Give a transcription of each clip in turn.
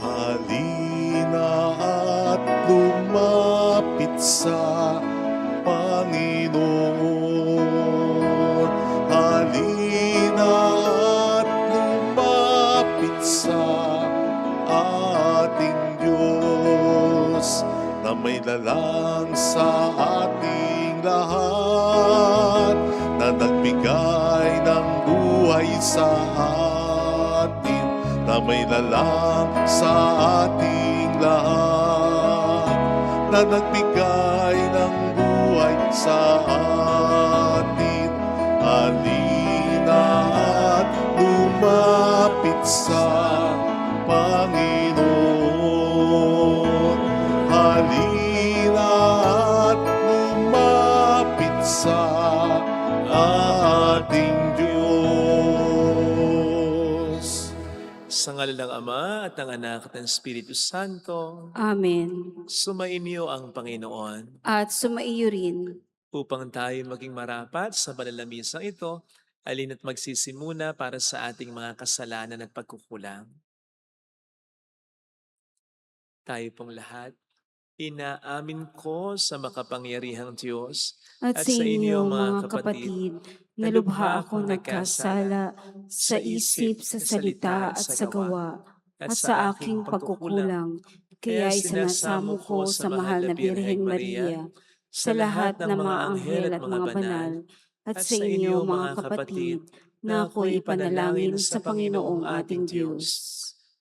Halina at lumapit sa Panginoon. Halina at lumapit sa ating Diyos na may lalang sa ating lahat, na nagbigay ng buhay sa atin, na may lalang sa ating lahat, na nagbigay ng buhay sa atin. Halina at lumapit sa Panginoon. Halina at lumapit sa ating Diyos. Sa ngalan ng Ama at ng Anak at ng Espiritu Santo. Amen. Sumainyo ang Panginoon. At sumaiyo rin. Upang tayo maging marapat sa banal na misang ito, halina't magsisimuna para sa ating mga kasalanan at pagkukulang. Tayo pong lahat, inaamin ko sa makapangyarihang Diyos At sa inyo, mga kapatid, na lubha akong nagkasala sa isip, sa salita, at sa gawa, at sa aking pagkukulang. Kaya isinasamo ko sa mahal na Birheng Maria, sa lahat ng mga anghel at mga banal, at sa inyo, mga kapatid, na ako'y ipanalangin sa Panginoong ating Diyos.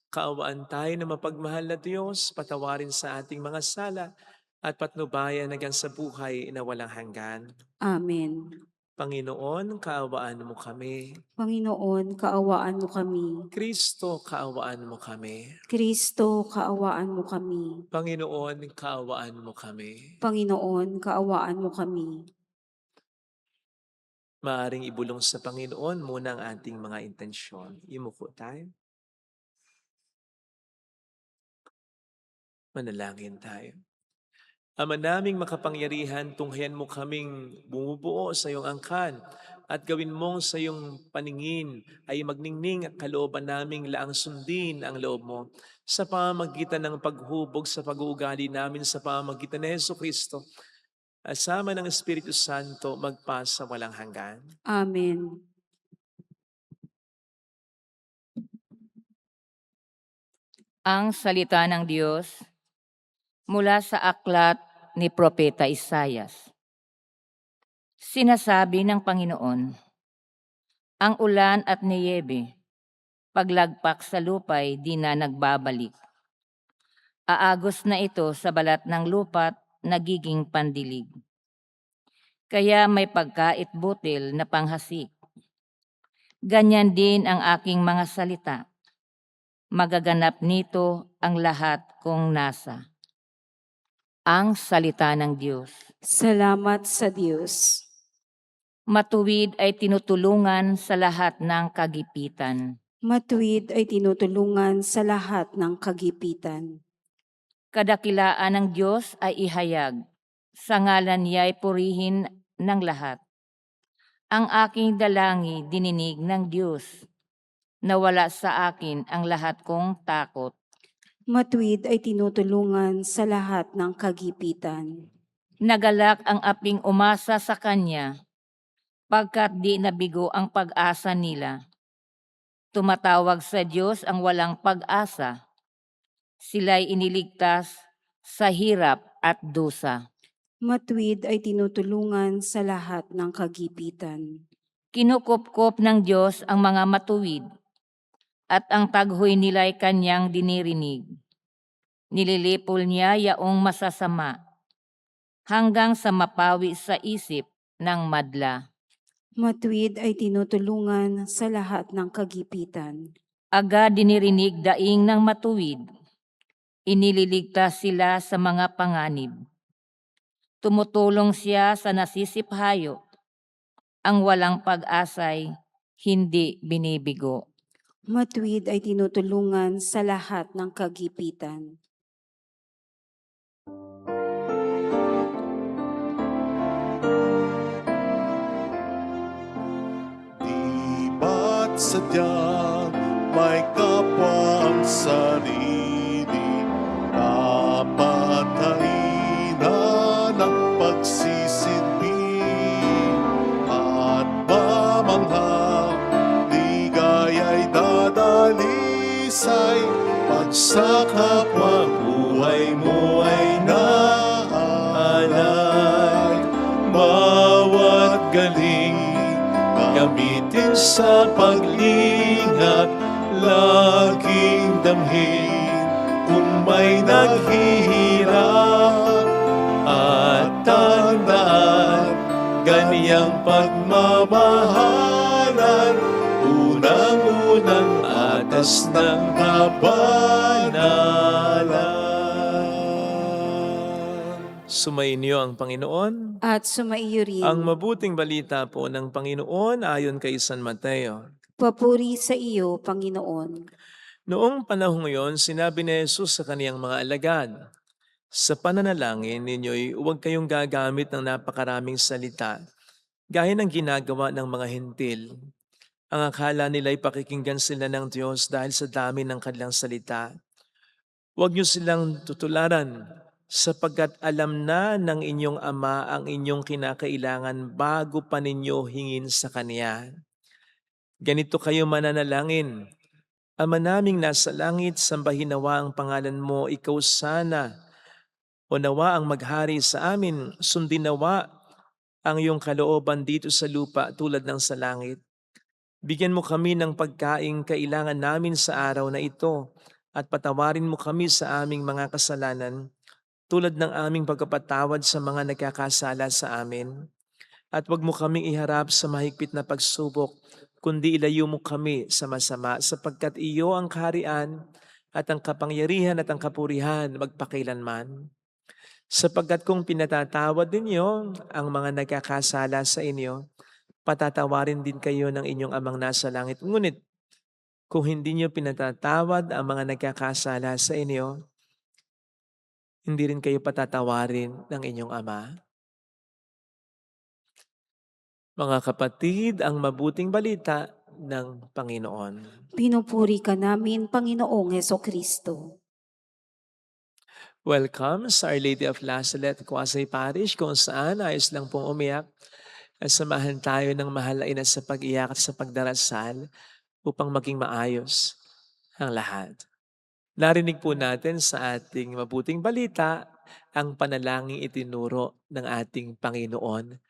Kaawaan tayo na mapagmahal na Diyos, patawarin sa ating mga sala, at patnubayan hanggang sa buhay na walang hanggan. Amen. Panginoon, kaawaan mo kami. Panginoon, kaawaan mo kami. Kristo, kaawaan mo kami. Kristo, kaawaan mo kami. Panginoon, kaawaan mo kami. Panginoon, kaawaan mo kami. Maaring ibulong sa Panginoon muna ang ating mga intensyon. Imuko tayo. Manalangin tayo. Ama naming makapangyarihan, tunghayan mo kaming bumubuo sa iyong angkan at gawin mong sa iyong paningin ay magningning at kalooban naming laang sundin ang loob mo sa pamamagitan ng paghubog sa pag-uugali namin sa pamamagitan ni Jesucristo. Asama ng Espiritu Santo magpasa walang hanggan. Amen. Ang salita ng Diyos mula sa aklat ni Propeta Isaias. Sinasabi ng Panginoon, ang ulan at niyebe, paglagpak sa lupa'y di na nagbabalik. Aagos na ito sa balat ng lupa't nagiging pandilig. Kaya may pagkait-butil na panghasik. Ganyan din ang aking mga salita. Magaganap nito ang lahat kong nasa. Ang salita ng Diyos. Salamat sa Diyos. Matuwid ay tinutulungan sa lahat ng kagipitan. Matuwid ay tinutulungan sa lahat ng kagipitan. Kadakilaan ng Diyos ay ihayag. Sa ngalan niya ay purihin ng lahat. Ang aking dalangi dininig ng Diyos. Nawala sa akin ang lahat kong takot. Matuwid ay tinutulungan sa lahat ng kagipitan. Nagalak ang aping umasa sa Kanya, pagkat di nabigo ang pag-asa nila. Tumatawag sa Diyos ang walang pag-asa. Sila'y iniligtas sa hirap at dusa. Matuwid ay tinutulungan sa lahat ng kagipitan. Kinukupkop ng Diyos ang mga matuwid, at ang taghoy nila'y Kanyang dinirinig. Nililipol niya yaong masasama, hanggang sa mapawi sa isip ng madla. Matuwid ay tinutulungan sa lahat ng kagipitan. Agad dinirinig daing ng matuwid, inililigtas sila sa mga panganib. Tumutulong siya sa nasisiphayo, ang walang pag-asa'y hindi binibigo. Matuwid ay tinutulungan sa lahat ng kagipitan. sadyang may kapwang sarili, dapat kainan ang pagsisilbi at mamanghang ligaya'y dadalisay pag sa kapwa buhay mo ay naalay. Bawat galing gamitin sa paglingat, laging damhin kung may naghihirap. At tandaan, ganiyang pagmamahalan, unang-unang atas ng kabanalan. Sumainyo ang Panginoon. At sumaiyo rin. Ang mabuting balita po ng Panginoon ayon kay San Mateo. Papuri sa iyo, Panginoon. Noong panahong iyon, sinabi ni Jesus sa kaniyang mga alagad, "Sa pananalangin ninyo'y huwag kayong gagamit ng napakaraming salita, gaya ng ginagawa ng mga hentil. Ang akala nila'y pakikinggan sila ng Diyos dahil sa dami ng kanilang salita. Huwag niyo silang tutularan, sapagkat alam na ng inyong Ama ang inyong kinakailangan bago pa ninyo hingin sa Kaniya. Ganito kayo mananalangin: Ama naming nasa langit, sambahin nawa ang pangalan mo, ikaw sana. O nawa ang maghari sa amin, sundin nawa ang iyong kalooban dito sa lupa tulad ng sa langit. Bigyan mo kami ng pagkaing kailangan namin sa araw na ito, at patawarin mo kami sa aming mga kasalanan, tulad ng aming pagkapatawad sa mga nagkakasala sa amin. At huwag mo kaming iharap sa mahigpit na pagsubok, kundi ilayo mo kami sa masama, sapagkat iyo ang kaharian at ang kapangyarihan at ang kapurihan magpakailanman. Sapagkat kung pinatatawad ninyo ang mga nagkakasala sa inyo, patatawarin din kayo ng inyong Amang nasa langit. Ngunit kung hindi nyo pinatatawad ang mga nagkakasala sa inyo, hindi rin kayo patatawarin ng inyong Ama." Mga kapatid, ang mabuting balita ng Panginoon. Pinupuri ka namin, Panginoong Hesukristo. Welcome sa Our Lady of Lazaret, Quezon Parish, kung saan ayos lang pong umiyak. At samahan tayo ng mahal na ina sa pag-iyak at sa pagdarasal upang maging maayos ang lahat. Narinig po natin sa ating mabuting balita ang panalangin itinuro ng ating Panginoon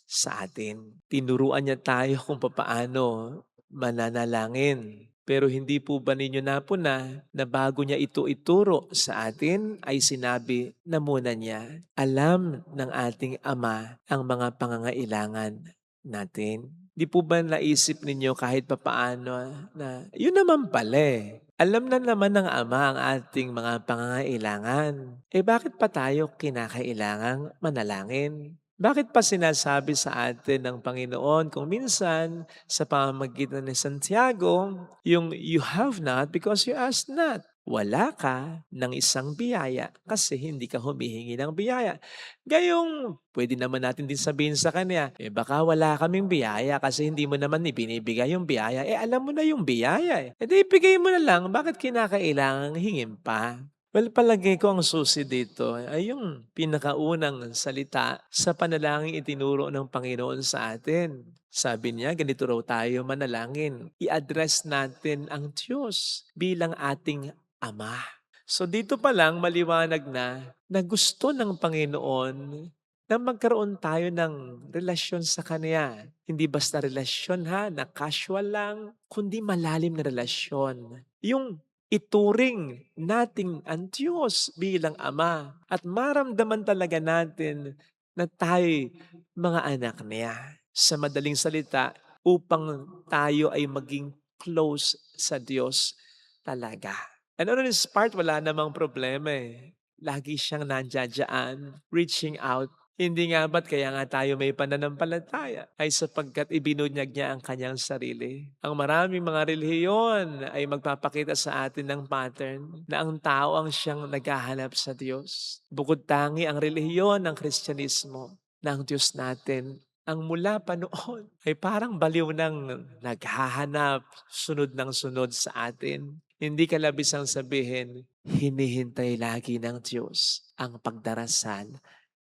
sa atin. Tinuruan niya tayo kung papaano mananalangin. Pero hindi po ba ninyo napuna na bago niya ito ituro sa atin ay sinabi na muna niya, alam ng ating Ama ang mga pangangailangan natin. Di po ba naisip ninyo kahit papaano na yun naman pala eh. Alam na naman ng Ama ang ating mga pangangailangan. Eh bakit pa tayo kinakailangang manalangin? Bakit pa sinasabi sa atin ng Panginoon kung minsan sa pamamagitan ni Santiago, yung you have not because you ask not. Wala ka ng isang biyaya kasi hindi ka humihingi ng biyaya. Gayong pwede naman natin din sabihin sa kanya, baka wala kaming biyaya kasi hindi mo naman ibinibigay yung biyaya. Alam mo na yung biyaya. Di ibigay mo na lang, bakit kinakailangang hingin pa? Well, palagay ko ang susi dito ay yung pinakaunang salita sa panalangin itinuro ng Panginoon sa atin. Sabi niya, ganito raw tayo manalangin. I-address natin ang Diyos bilang ating Ama. So dito pa lang maliwanag na gusto ng Panginoon na magkaroon tayo ng relasyon sa Kanya. Hindi basta relasyon na casual lang, kundi malalim na relasyon. Yung ituring nating ang Diyos bilang Ama at maramdaman talaga natin na tayo mga anak niya. Sa madaling salita, upang tayo ay maging close sa Diyos talaga. And on this part, wala namang problema eh. Lagi siyang nandiyan, reaching out. Hindi nga ba't kaya nga tayo may pananampalataya? Ay sapagkat ibinunyag niya ang kanyang sarili. Ang maraming mga relihiyon ay magpapakita sa atin ng pattern na ang tao ang siyang naghahanap sa Diyos. Bukod tangi ang relihiyon ng Kristyanismo na ang Diyos natin ang mula pa noon ay parang baliw ng naghahanap, sunod ng sunod sa atin. Hindi kalabisang sabihin, hinihintay lagi ng Diyos ang pagdarasal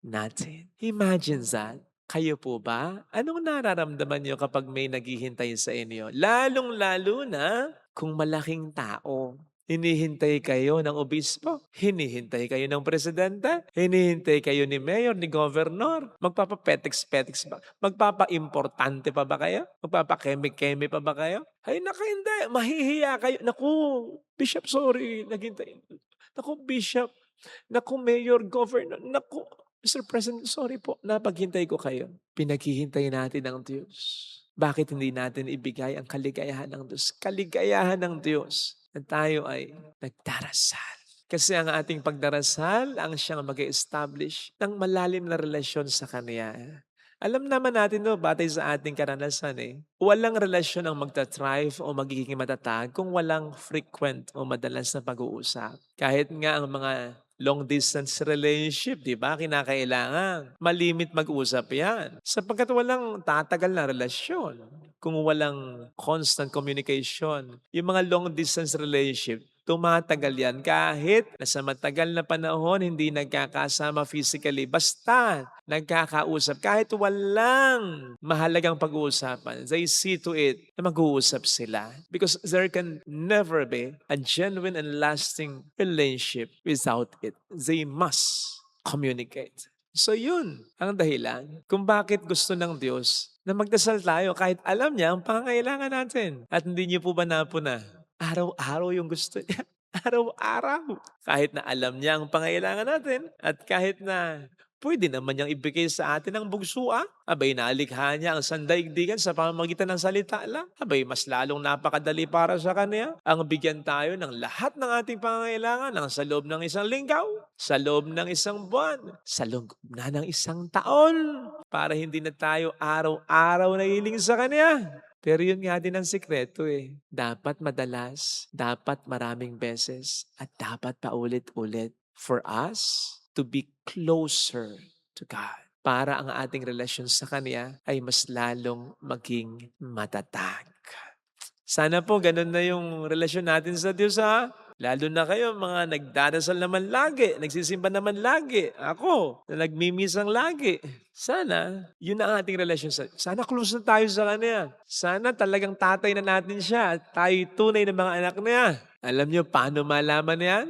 natin. Imagine that. Kayo po ba? Anong nararamdaman niyo kapag may naghihintay sa inyo? Lalong-lalo na kung malaking tao. Hinihintay kayo ng obispo, hinihintay kayo ng presidente, hinihintay kayo ni mayor, ni governor. Magpapapetex-petex ba? Magpapaimportante pa ba kayo? Magpapakeme-keme pa ba kayo? Ay naka hindi, mahihiya kayo. Naku, bishop sorry, naghintay. Naku bishop, naku mayor, governor, naku Mr. President, sorry po, napaghintay ko kayo. Pinaghihintay natin ang Diyos. Bakit hindi natin ibigay ang kaligayahan ng Diyos? Kaligayahan ng Diyos na tayo ay nagdarasal. Kasi ang ating pagdarasal ang siyang mag-establish ng malalim na relasyon sa Kanya. Alam naman natin no, batay sa ating karanasan walang relasyon ang magta-thrive o magiging matatag kung walang frequent o madalas na pag-uusap. Kahit nga ang mga long distance relationship, di ba? Kinakailangan. Malimit mag-usap yan. Sapagkat walang tatagal na relasyon kung walang constant communication. Yung mga long distance relationship, tumatagal yan kahit nasa matagal na panahon hindi nagkakasama physically. Basta nagkakausap kahit walang mahalagang pag-uusapan. They see to it na mag-uusap sila. Because there can never be a genuine and lasting relationship without it. They must communicate. So yun ang dahilan kung bakit gusto ng Diyos na magdasal tayo kahit alam niya ang pangangailangan natin. At hindi niyo po ba napuna? Araw-araw yung gusto niya. Araw-araw. Kahit na alam niya ang pangailangan natin at kahit na pwede naman niyang ibigay sa atin ang bugsuan. Abay, nalikha niya ang sandaigdigan sa pamamagitan ng salita lang. Abay, mas lalong napakadali para sa kanya ang bigyan tayo ng lahat ng ating pangangailangan sa loob ng isang linggaw, sa loob ng isang buwan, sa loob na ng isang taon para hindi na tayo araw-araw nahiling sa kanya. Pero yun nga din ang sikreto Dapat madalas, dapat maraming beses, at dapat paulit-ulit for us to be closer to God. Para ang ating relasyon sa Kanya ay mas lalong maging matatag. Sana po ganun na yung relasyon natin sa Diyos Lalo na kayo mga nagdarasal naman lagi, nagsisimba naman lagi. Ako, na nagmimisang lagi. Sana, yun ang ating relasyon sana close na tayo sa Kanya. Sana talagang tatay na natin siya at tayo tunay na mga anak niya. Alam niyo paano malaman yan?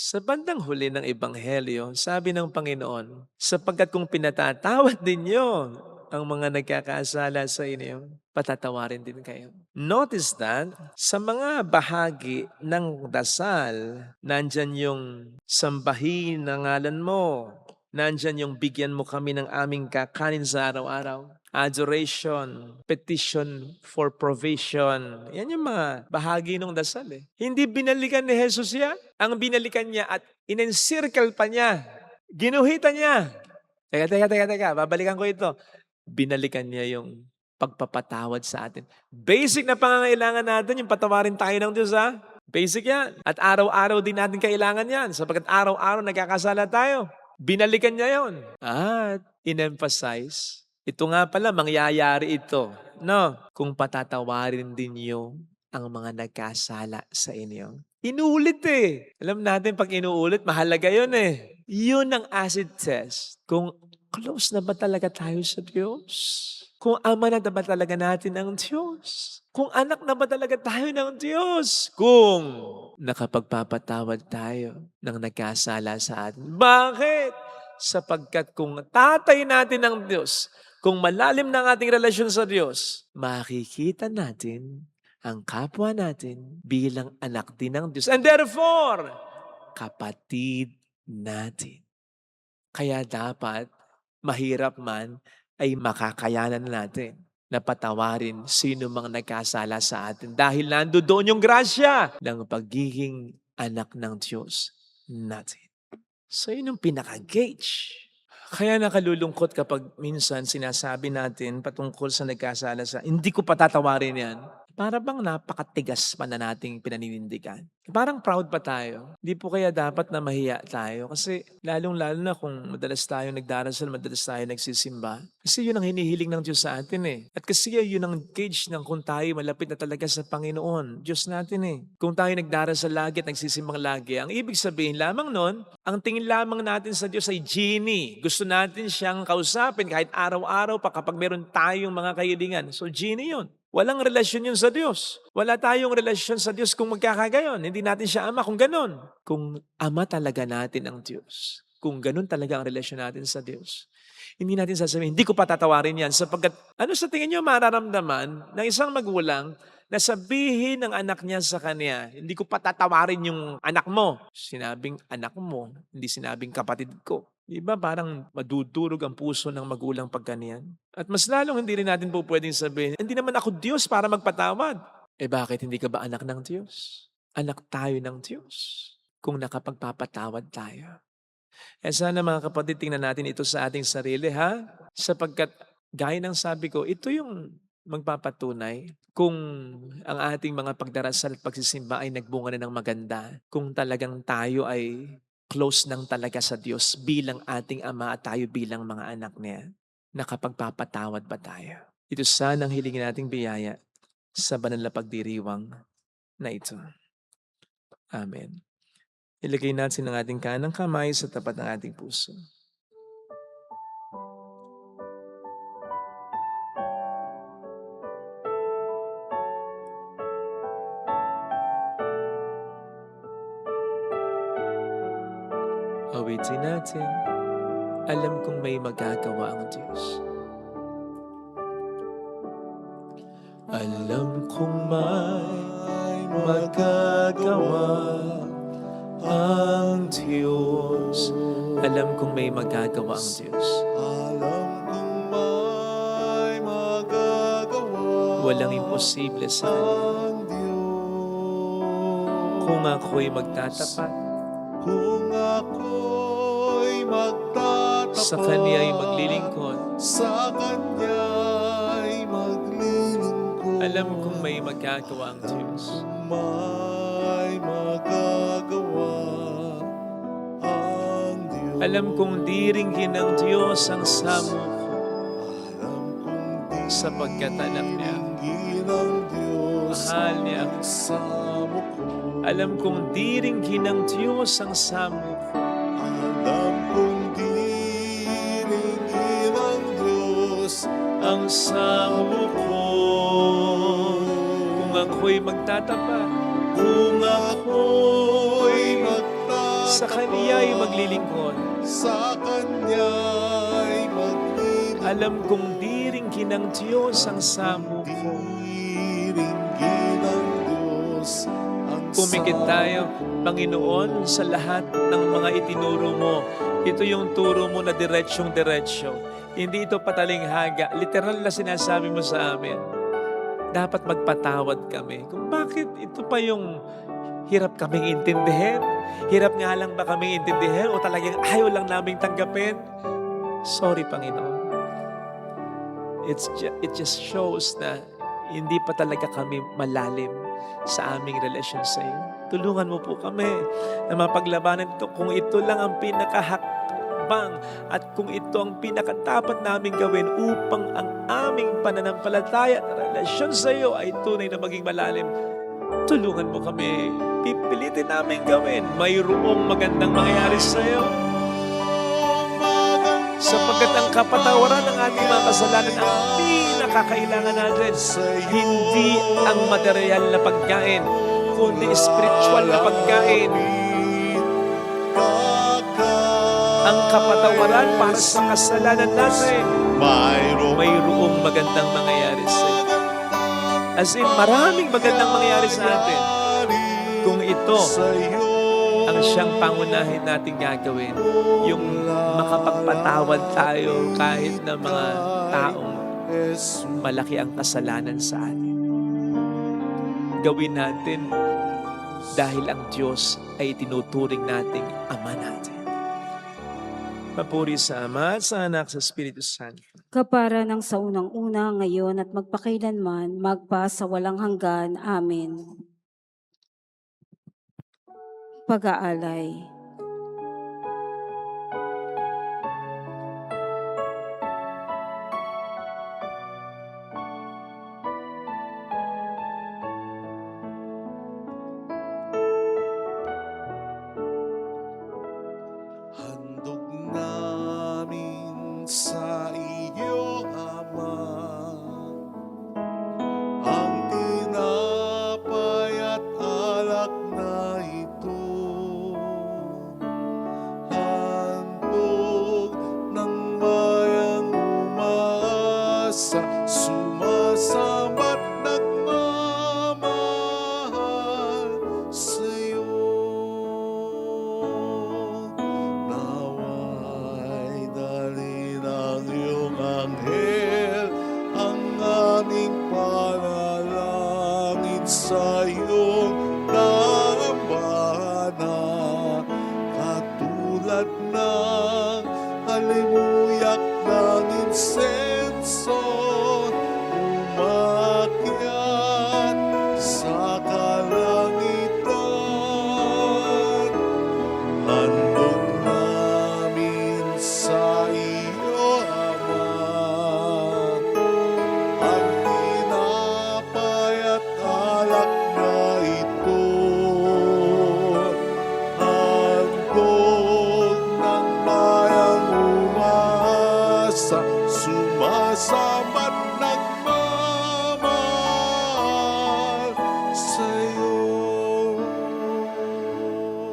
Sa bandang huli ng Ebanghelyo, sabi ng Panginoon, sapagkat kung pinatatawad ninyo ang mga nagkakasala sa inyo, patatawarin din kayo. Notice that sa mga bahagi ng dasal, nandyan yung sambahin ng ngalan mo, nandyan yung bigyan mo kami ng aming kakanin sa araw-araw, adoration, petition for provision. Yan yung mga bahagi ng dasal Hindi binalikan ni Jesus yan. Ang binalikan niya at in-encircle pa niya. Ginuhitan niya. Teka, babalikan ko ito. Binalikan niya yung pagpapatawad sa atin. Basic na pangangailangan natin, yung patawarin tayo ng Diyos Basic yan. At araw-araw din natin kailangan yan sapagkat araw-araw nagkakasala tayo. Binalikan niya yon. At in-emphasize, ito nga pala, mangyayari ito. No? Kung patatawarin din niyo ang mga nagkasala sa inyo. Inuulit Alam natin pag inuulit, mahalaga yun Yun ang acid test. Kung close na ba talaga tayo sa Diyos? Kung ama na ba talaga natin ang Diyos? Kung anak na ba talaga tayo ng Diyos? Kung nakapagpapatawad tayo ng nagkasala sa atin. Bakit? Sapagkat kung tatay natin ang Diyos, kung malalim na ang ating relasyon sa Diyos, makikita natin ang kapwa natin bilang anak din ng Diyos. And therefore, kapatid natin. Kaya dapat, mahirap man, ay makakayanan natin na patawarin sino mang nagkasala sa atin. Dahil nandoon yung grasya ng pagiging anak ng Diyos natin. So yun yung pinaka-gauge. Kaya nakalulungkot kapag minsan sinasabi natin patungkol sa nagkasala hindi ko patatawarin yan. para bang napakatigas pa na nating pinaninindigan. Parang proud pa tayo. Hindi po kaya dapat na mahiya tayo kasi lalong-lalo na kung madalas tayo nagdarasal, madalas tayo nagsisimba. Kasi yun ang hinihiling ng Diyos sa atin eh. At kasi yun ang gauge ng kung tayo malapit na talaga sa Panginoon. Diyos natin eh. Kung tayo nagdarasal lagi at nagsisimbang lagi, ang ibig sabihin lamang nun, ang tingin lamang natin sa Diyos ay genie. Gusto natin siyang kausapin kahit araw-araw pa kapag meron tayong mga kahilingan. So genie yun. Walang relasyon yun sa Diyos. Wala tayong relasyon sa Diyos kung magkakagayon. Hindi natin siya ama kung ganon. Kung ama talaga natin ang Diyos, kung ganon talaga ang relasyon natin sa Diyos, hindi natin sasabihin, hindi ko patatawarin yan sapagkat ano sa tingin niyo mararamdaman ng isang magulang na sabihin ng anak niya sa kanya, hindi ko patatawarin yung anak mo. Sinabing anak mo, hindi sinabing kapatid ko. Diba parang madudurog ang puso ng magulang pag ganyan? At mas lalong hindi rin natin po pwedeng sabihin, hindi naman ako Diyos para magpatawad. Eh bakit hindi ka ba anak ng Diyos? Anak tayo ng Diyos kung nakapagpapatawad tayo. Eh sana mga kapatid, tingnan natin ito sa ating sarili ha? Sapagkat gaya ng sabi ko, ito yung magpapatunay kung ang ating mga pagdarasal at pagsisimba ay nagbunga na ng maganda. Kung talagang tayo ay close nang talaga sa Diyos bilang ating Ama at tayo bilang mga anak niya. Nakapagpapatawad ba tayo? Ito sana ang hilingin nating biyaya sa banal na pagdiriwang na ito. Amen. Ilagay natin ang ating kanang kamay sa tapat ng ating puso. Awitin natin, alam kong may magagawa ang Diyos. Alam kong may magagawa ang Diyos. Alam kong may magagawa ang Diyos. Alam kong may magagawa Walang imposible sa Kanya. ang Diyos. Kung ako'y magtatapat, Kung ako'y magtatapat sa Kanya'y maglilingkod, sa Kanya'y maglilingkod, alam kong may magagawa ang Diyos. may magagawa ang Diyos. Alam kong diringgin ng Diyos ang samo ko Alam kong di sapagkat anak niya, ringgin ang Diyos mahal niya ako. ang samo ko. Alam kong diringgin ng Diyos ang samo ko. Alam kong di ringgin ang Diyos Ang samo ko. Kung ako'y magtatapat, kung ako'y magtatapat sa Kaniya'y maglilingkod. sa Kanya'y maglilingkod. Alam kong diringgin ng Diyos ang samo ko. Diringgin ang Diyos ang Pumikit tayo, Panginoon, sa lahat ng mga itinuro mo. Ito yung turo mo na diretsyong-diretsyo. Hindi ito patalinghaga. Literal na sinasabi mo sa amin. Dapat magpatawad kami. Kung bakit ito pa yung hirap kaming intindihin? Hirap nga lang ba kaming intindihin? O talagang ayaw lang naming tanggapin? Sorry, Panginoon. It just shows na hindi pa talaga kami malalim sa aming relasyon sa iyo. Tulungan mo po kami na mapaglabanan ito kung ito lang ang pinakahakbang at kung ito ang pinakatapat namin gawin upang ang aming pananampalataya at relasyon sa iyo ay tunay na maging malalim. Tulungan mo kami. Pipilitin namin gawin. Mayroong magandang mangyayari sa iyo. Sapagkat ang kapatawaran ng ating mga kasalanan ang pinakakailangan natin. Hindi ang material na pagkain, kundi spiritual na pagkain. Ang kapatawaran para sa kasalanan natin. Mayroong magandang mangyayari sa iyo. As in, maraming magandang mangyayari sa atin. Kung ito ang siyang pangunahin natin gagawin, yung makapagpatawad tayo kahit na mga taong malaki ang kasalanan sa atin. Gawin natin dahil ang Diyos ay tinuturing nating Ama natin. Papuri sa Ama, sa Anak, sa Espiritu Santo. kapara ng sa unang-una, ngayon at magpakailanman, magpa sa walang hanggan. Amen. Pag-aalay. Handog namin sa iyo, Ama, ang tinapay at alak na ito. Handog ng bayang umaasa, sumasamba't nagmamahal sa'yo. Nawa'y dalhin ang iyong anghel, ang aming panalangin sa iyong dambana. Katulad ng halimuyak ng insenso, umakyat sa kalangitan. Handog namin sa iyo, Ama, ang tinapay at alak na ito. Handog ng bayang umasa, sumasamba't nagmamahal sa'yo.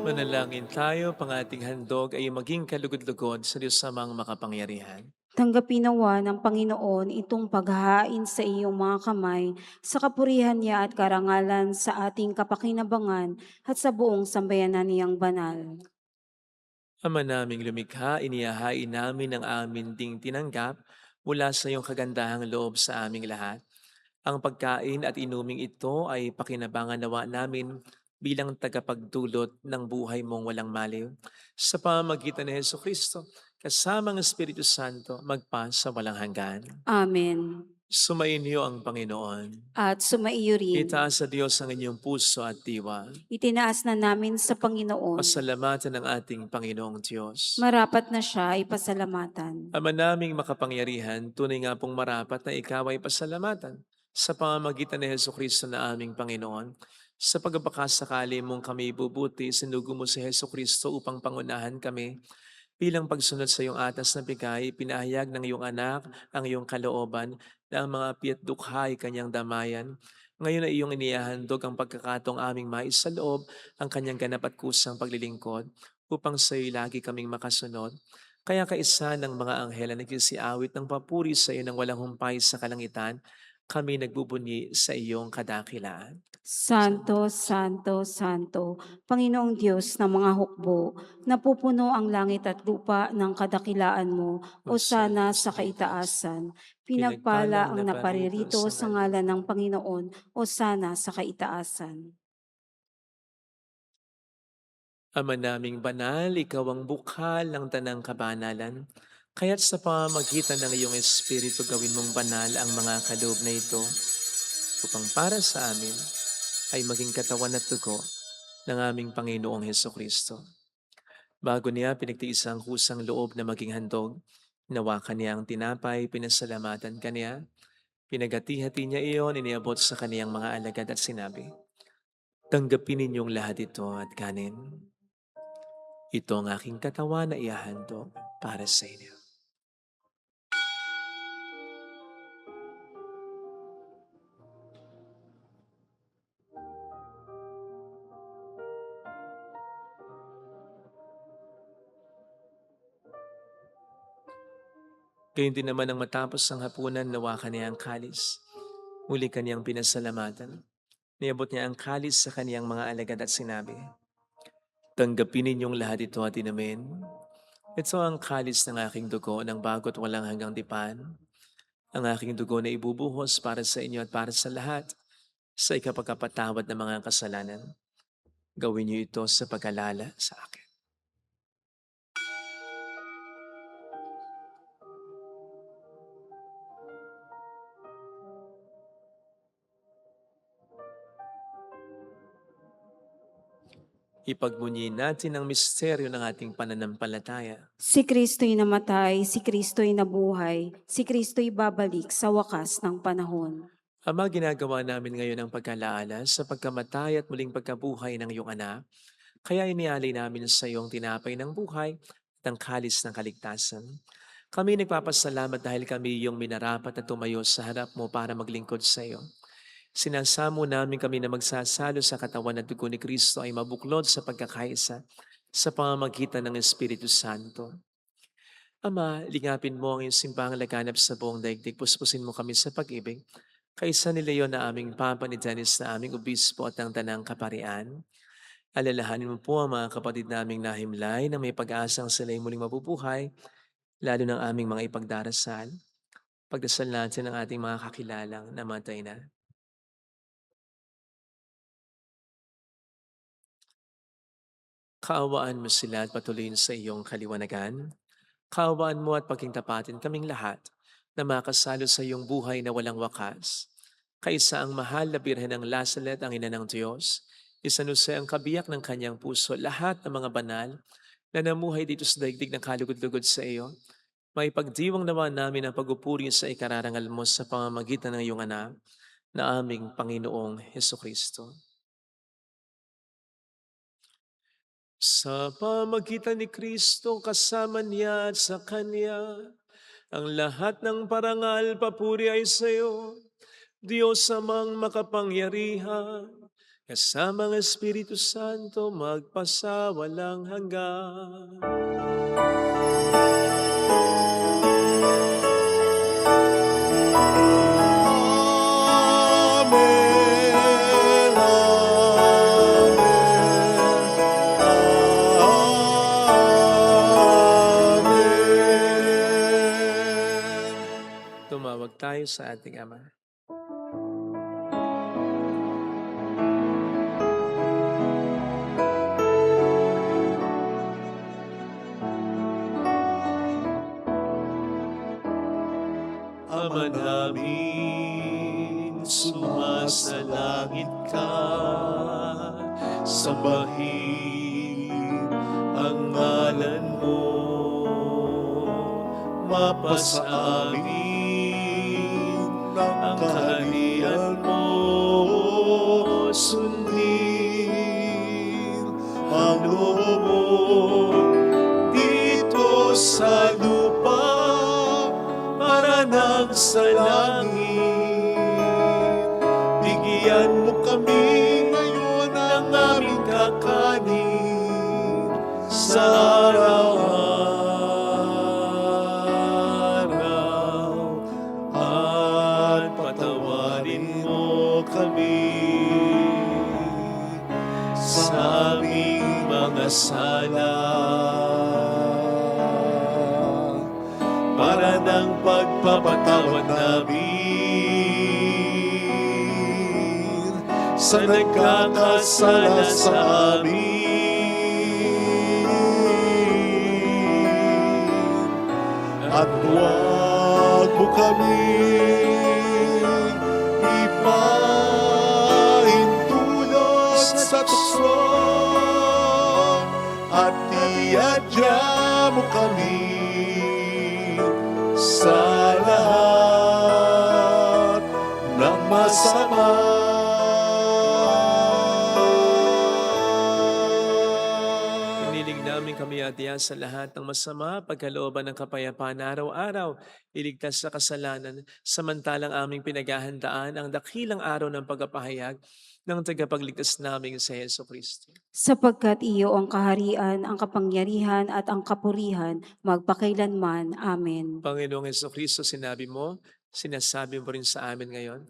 Manalangin tayo, pang ating handog ay maging kalugod-lugod sa Diyos Amang makapangyarihan. Tanggapin nawa ng Panginoon itong paghahain sa iyong mga kamay sa kapurihan niya at karangalan sa ating kapakinabangan at sa buong sambayanan niyang banal. Ama naming lumikha, inihahain namin ang amin ding tinanggap mula sa iyong kagandahang loob sa aming lahat. Ang pagkain at inuming ito ay pakinabangan nawa namin bilang tagapagdulot ng buhay mong walang maliw. Sa pamamagitan ni Heso Kristo, kasama ng Espiritu Santo, magpa sa walang hanggan. Amen. Sumainyo ang Panginoon. At sumaiyo rin. Itaas sa Diyos ang inyong puso at diwa. Itinaas na namin sa Panginoon. Pasalamatan ng ating Panginoong Diyos. Marapat na siya ay pasalamatan. Ama naming makapangyarihan, tunay nga pong marapat na ikaw ay pasalamatan sa pamamagitan ni Heso Kristo na aming Panginoon. Sa pagbabakasakali mong kami bubuti, sinugo mo si Heso Kristo upang pangunahan kami. Bilang pagsunod sa iyong atas na bigay, pinahayag ng iyong anak ang iyong kalooban na ang mga piat dukha ay kanyang damayan. Ngayon ay iyong inihahandog ang pagkakataong aming maisaloob ang kanyang ganap at kusang paglilingkod upang sa iyo lagi kaming makasunod. Kaya kaisa ng mga anghel na nagsisiawit ng papuri sa iyo ng walang humpay sa kalangitan, kami nagbubunyi sa iyong kadakilaan. Santo, Santo, Santo, Panginoong Diyos ng mga hukbo, napupuno ang langit at lupa ng kadakilaan mo, o sana sa kaitaasan. Pinagpala ang naparirito sa ngalan ng Panginoon, o sana sa kaitaasan. Ama naming banal, ikaw ang bukal ng tanang kabanalan. Kaya't sa pamamagitan ng iyong Espiritu gawin mong banal ang mga kaloob na ito upang para sa amin ay maging katawan at dugo ng aming Panginoong Heso Kristo. Bago niya pinagtiis ang kusang loob na maging handog, nawakan niya ang tinapay, pinasalamatan kaniya, pinagati-hati niya iyon, iniabot sa kaniyang mga alagad at sinabi, "Tanggapin ninyong lahat ito at kanin. Ito ang aking katawan na ihahandog para sa inyo." Gayun din naman ang matapos ang hapunan, nawakan niya ang kalis. Muli kaniyang pinasalamatan. Niabot niya ang kalis sa kaniyang mga alagad at sinabi, "Tanggapin ninyong lahat ito at inumin. Ito ang kalis ng aking dugo ng bago't walang hanggang tipan. Ang aking dugo na ibubuhos para sa inyo at para sa lahat sa ikapagkapatawad ng mga kasalanan. Gawin niyo ito sa pag-alala sa akin." Ipagbunyi natin ang misteryo ng ating pananampalataya. Si Kristo'y namatay, si Kristo'y nabuhay, si Kristo'y babalik sa wakas ng panahon. Ama, ginagawa namin ngayon ang pagkalaala sa pagkamatay at muling pagkabuhay ng iyong anak. Kaya inialay namin sa iyong tinapay ng buhay at ang kalis ng kaligtasan. Kami nagpapasalamat dahil kami iyong minarapat na tumayo sa harap mo para maglingkod sa iyo. Sinasamo namin kami na magsasalo sa katawan at dugo ni Kristo ay mabuklod sa pagkakaisa sa pamamagitan ng Espiritu Santo. Ama, lingapin mo ang iyong simbahang laganap sa buong daigdig. Puspusin mo kami sa pag-ibig. Kaisa ni Leon na aming Papa, ni Janice na aming obispo at ang tanang kaparian. Alalahanin mo po ang mga kapatid naming nahimlay na may pag-asang sila'y muling mabubuhay, lalo ng aming mga ipagdarasal. Pagdasal natin ang ating mga kakilalang namatay na. Kaawaan mo sila at patuloyin sa iyong kaliwanagan. Kaawaan mo at pagkingtapatin kaming lahat na makasalo sa iyong buhay na walang wakas. Kaisa ang mahal na Birhen ng Lazaret, ang ina ng Diyos, isanusay ang kabiyak ng kanyang puso, lahat ng mga banal na namuhay dito sa daigdig ng kalugod-lugod sa iyo. May pagdiwang naman namin ang pagupuri sa ikararangal mo sa pamamagitan ng iyong anak na aming Panginoong Hesukristo. Sa pamagitan ni Kristo, kasama niya at sa Kanya, ang lahat ng parangal papuri ay sa iyo, Diyos amang makapangyarihan, kasama ang Espiritu Santo magpasawalang hanggan. Amen, amen. Tumawag tayo sa ating Ama. Ama namin, sumasalangit ka, sambahin ang ngalan mo, mapasa amin ang kaharian mo, sundin ang loob mo dito sa lupa para nang sa langit. Bigyan mo kami ngayon ng aming kakanin sa araw-araw, at patawarin mo kami sa aming mga sala, para ng pagpapatawad namin sa nagkakasala sa amin. At huwag mo kami ipahintulot sa tukso, at iadya mo kami sa lahat ng masama. Inilig namin kami atiya sa lahat ng masama, pagkalooban ng kapayapaan araw-araw, iligtas sa kasalanan, samantalang aming pinaghahandaan ang dakilang araw ng pagpapahayag ng tagapagligtas naming si Heso Kristo. Sapagkat iyo ang kaharian, ang kapangyarihan at ang kapurihan, magpakailanman. Amen. Panginoong Heso Kristo, sinabi mo, sinasabi mo rin sa amin ngayon,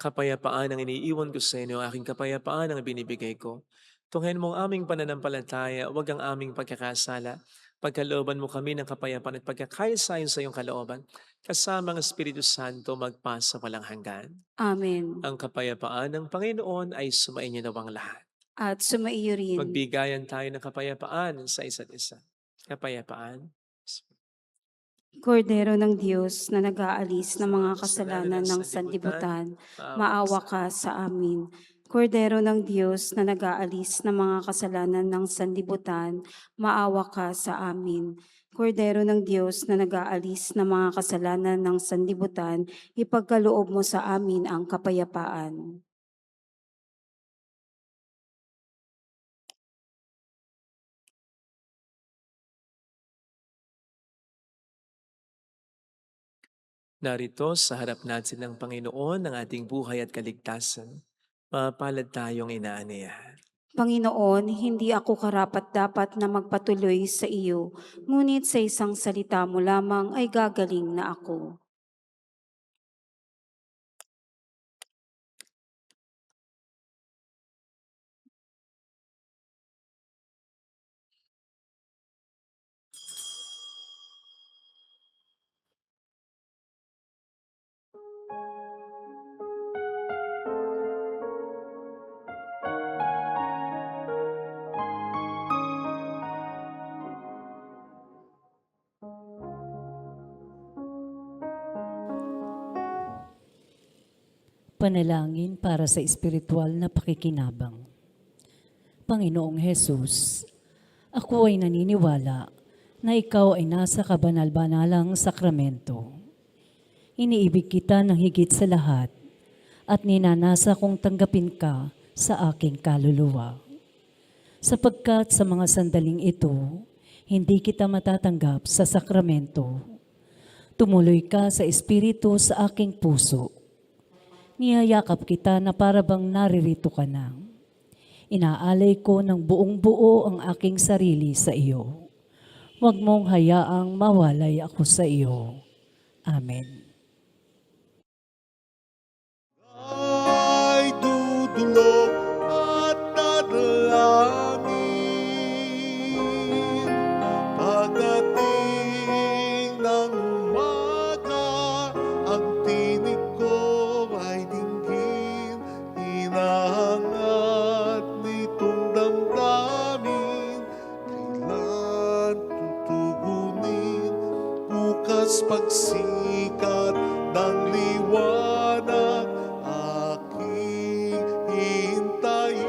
kapayapaan ang iniiwan ko sa inyo, aking kapayapaan ang binibigay ko. Tunghayan mo ang aming pananampalataya, huwag ang aming pagkakasala. Pagkalooban mo kami ng kapayapaan at pagkakaisa sa iyong kalooban, kasama ang Espiritu Santo magpasa walang hanggan. Amen. Ang kapayapaan ng Panginoon ay sumainyo nawang lahat. At sumaiyo rin. Magbigayan tayo ng kapayapaan sa isa't isa. Kapayapaan. Kordero ng Diyos na nag-aalis ng mga kasalanan ng sanlibutan, maawa ka sa amin. Kordero ng Diyos na nag-aalis ng mga kasalanan ng sanlibutan, maawa ka sa amin. Kordero ng Diyos na nag-aalis ng mga kasalanan ng sanlibutan, ipagkaloob mo sa amin ang kapayapaan. Narito sa harap natin ng Panginoon ng ating buhay at kaligtasan. Mapalad tayong inaaniyahan. Panginoon, hindi ako karapat-dapat na magpatuloy sa iyo, ngunit sa isang salita mo lamang ay gagaling na ako. Panalangin para sa espiritual na pakikinabang. Panginoong Hesus, ako ay naniniwala na ikaw ay nasa kabanal-banalang sakramento. Iniibig kita ng higit sa lahat at ninanasa kong tanggapin ka sa aking kaluluwa. Sapagkat sa mga sandaling ito, hindi kita matatanggap sa sakramento. Tumuloy ka sa espiritu sa aking puso. Niyayakap kita na parabang naririto ka na. Inaalay ko ng buong buo ang aking sarili sa iyo. Huwag mong hayaang mawalay ako sa iyo. Amen. Ay dudulog at dadalangin pagdating ng umaga, ang tinig ko ay dinggin, hinahangat nitong damdamin, kailan tutugunin, bukas pagsikat ng liwanag, aking hintayin.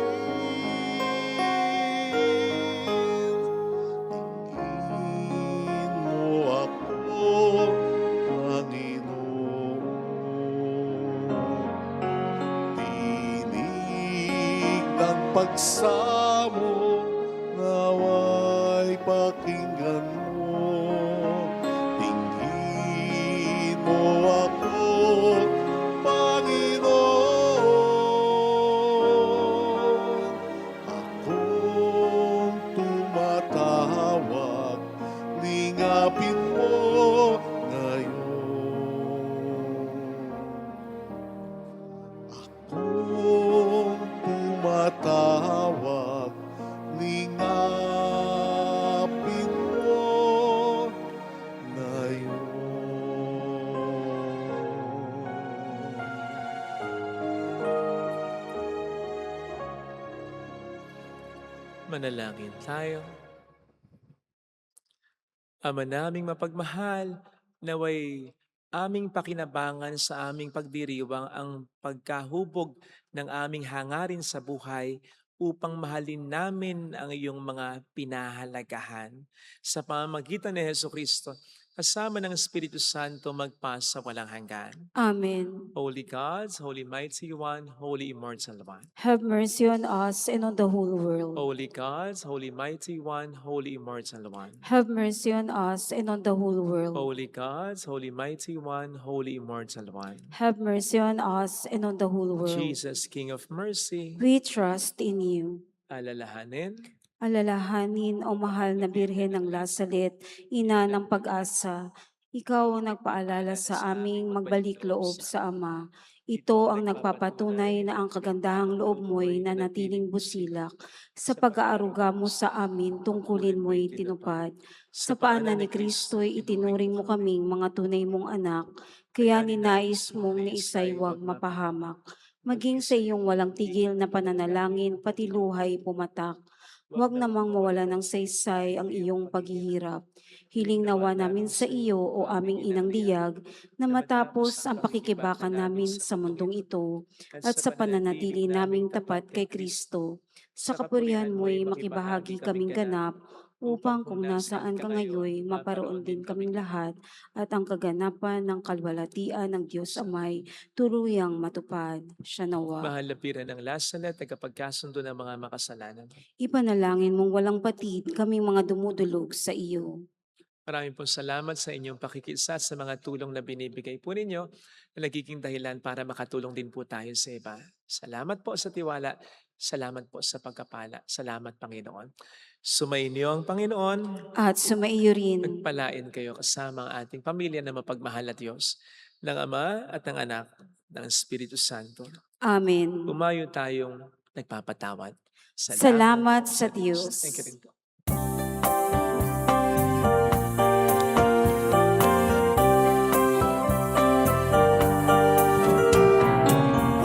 Tingin mo ako, Panginoon. Tinig ng pagsamo, naway pakinggan mo. Tingin mo ako, Panginoon. Akong tumatawag, lingapin mo ngayon. Akong tumatawag, lingapin mo ngayon. Manalangin tayo. Ama naming mapagmahal, naway aming pakinabangan sa aming pagdiriwang ang pagkahubog ng aming hangarin sa buhay upang mahalin namin ang iyong mga pinahalagahan. Sa pamamagitan ni Jesucristo, kasama ng Espiritu Santo magpasa walang hanggan. Amen. Holy God, Holy Mighty One, Holy Immortal One. Have mercy on us and on the whole world. Holy God, Holy Mighty One, Holy Immortal One. Have mercy on us and on the whole world. Holy God, Holy Mighty One, Holy Immortal One. Have mercy on us and on the whole world. Jesus, King of Mercy, We trust in you. alalahanin, Alalahanin, o mahal na Birhen ng Lasalet, ina ng pag-asa, ikaw ang nagpaalala sa aming magbalik loob sa Ama. Ito ang nagpapatunay na ang kagandahang loob mo'y nanatiling busilak. Sa pag-aaruga mo sa amin, tungkulin mo'y tinupad. Sa paanan ni Kristo'y itinuring mo kaming mga tunay mong anak, kaya ninais mong ni isa'y huwag mapahamak. Maging sa iyong walang tigil na pananalangin, pati luhay pumatak. Huwag namang mawala ng saysay ang iyong paghihirap. Hiling nawa namin sa iyo, o aming inang liyag, na matapos ang pakikibaka namin sa mundong ito at sa pananatili naming tapat kay Kristo, sa kapurihan mo'y makibahagi kaming ganap, upang kung nasaan ka ngayon, maparoon din kaming lahat, at ang kaganapan ng kalwalatian ng Diyos Amay tuluyang matupad. Siya nawa. Mahal na pira ng lasal at tagapagkasundo ng mga makasalanan. Ipanalangin mong walang patid kaming mga dumudulog sa iyo. Maraming pong salamat sa inyong pakikisa sa mga tulong na binibigay po ninyo na nagiging dahilan para makatulong din po tayo sa iba. Salamat po sa tiwala. Salamat po sa pagkapala. Salamat, Panginoon. Sumainyo ang Panginoon. At sumaiyo rin. Nagpalain kayo kasama ang ating pamilya na mapagmahal at Diyos, ng Ama at ng Anak, ng Espiritu Santo. Amen. Umayo tayong nagpapatawad. Salamat sa Diyos. Thank you rin po.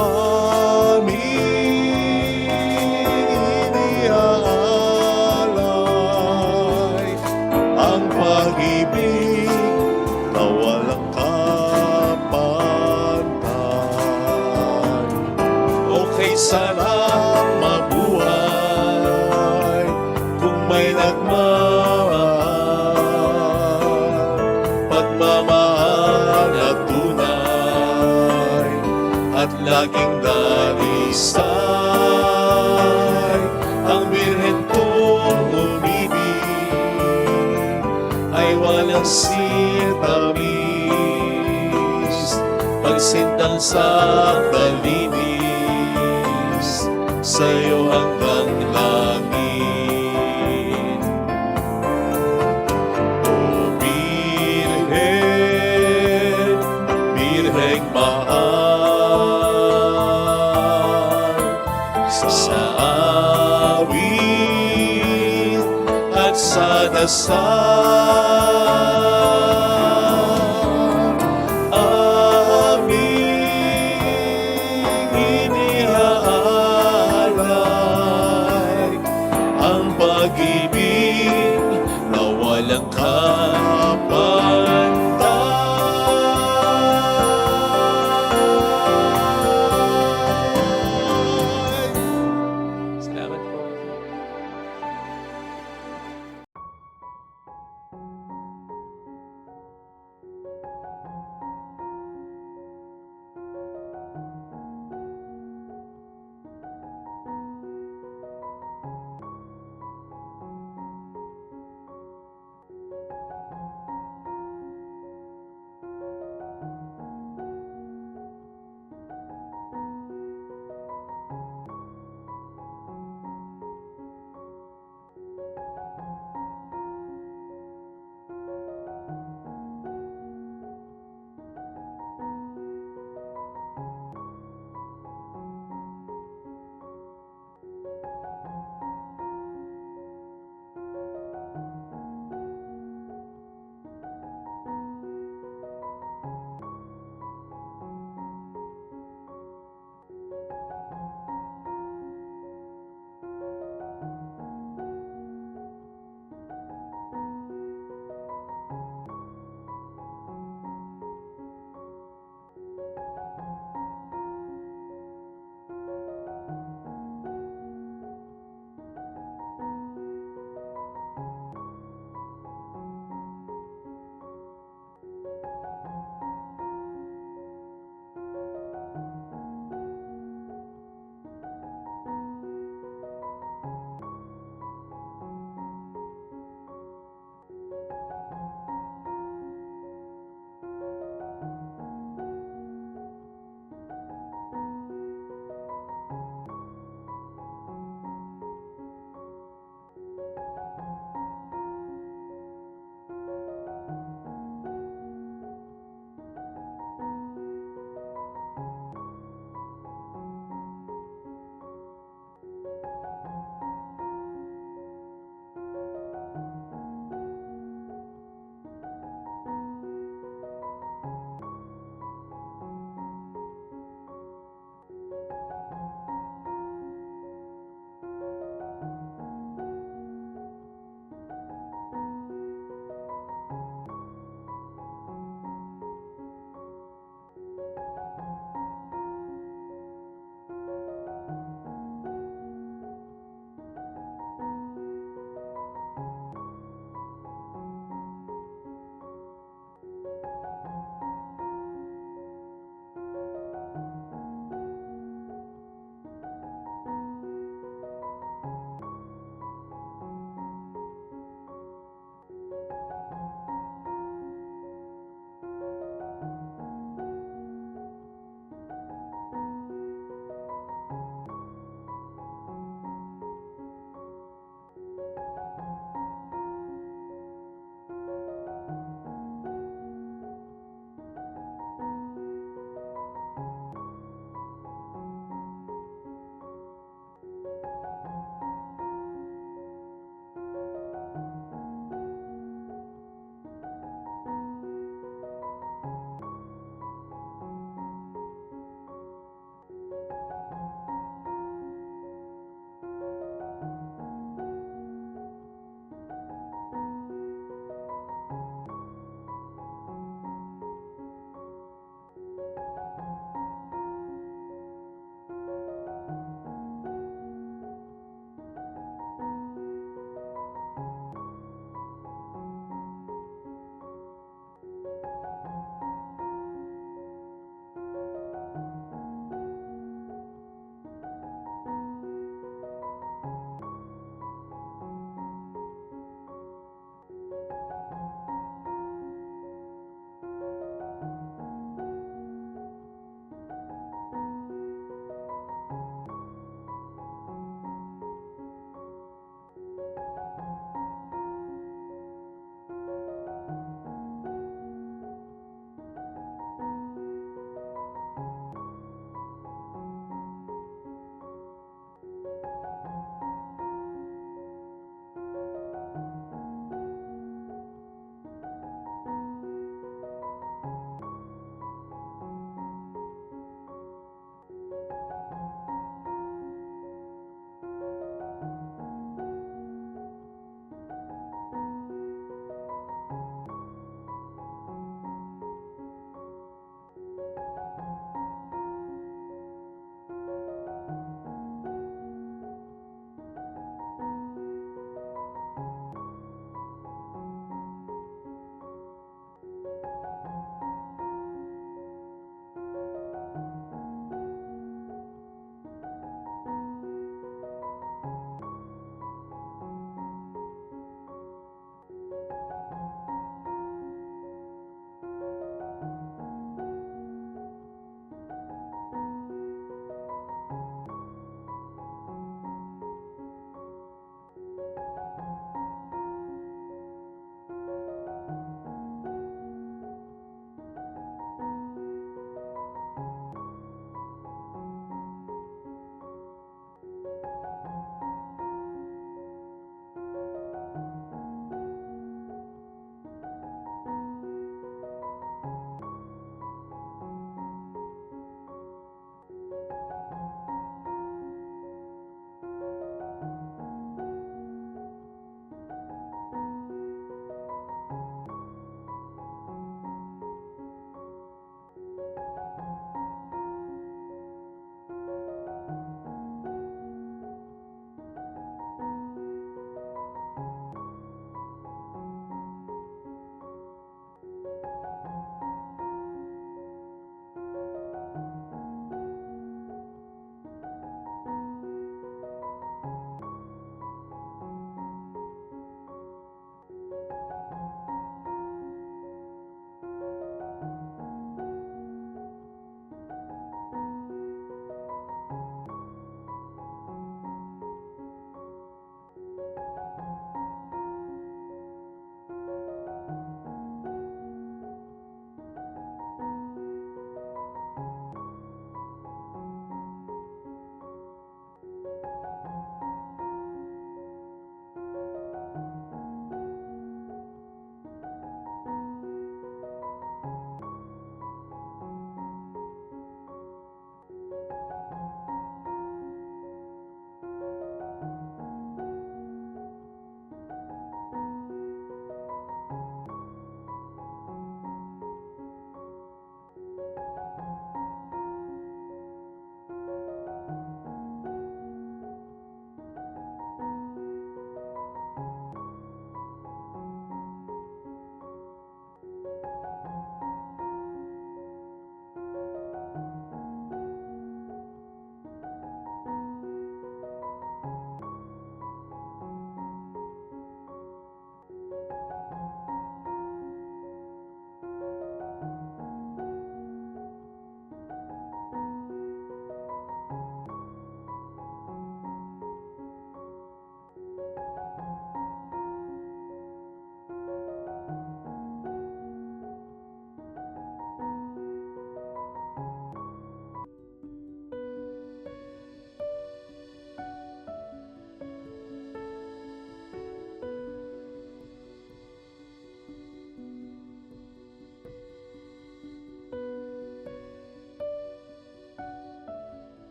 Aming iniaalay ang pag-ibig na walang kapantay. Okay, sarap mabuhay kung may nagmamahal, pagmamahal na tunay at laging darisay. Ang birhen kong umibig ay walang sitamis, pagsintang sa dalinis, sa'yo hanggang langit. O Birhen, Birheng mahal, sa awit at sa dasal, aming iniaalay ang pag-ibig na walang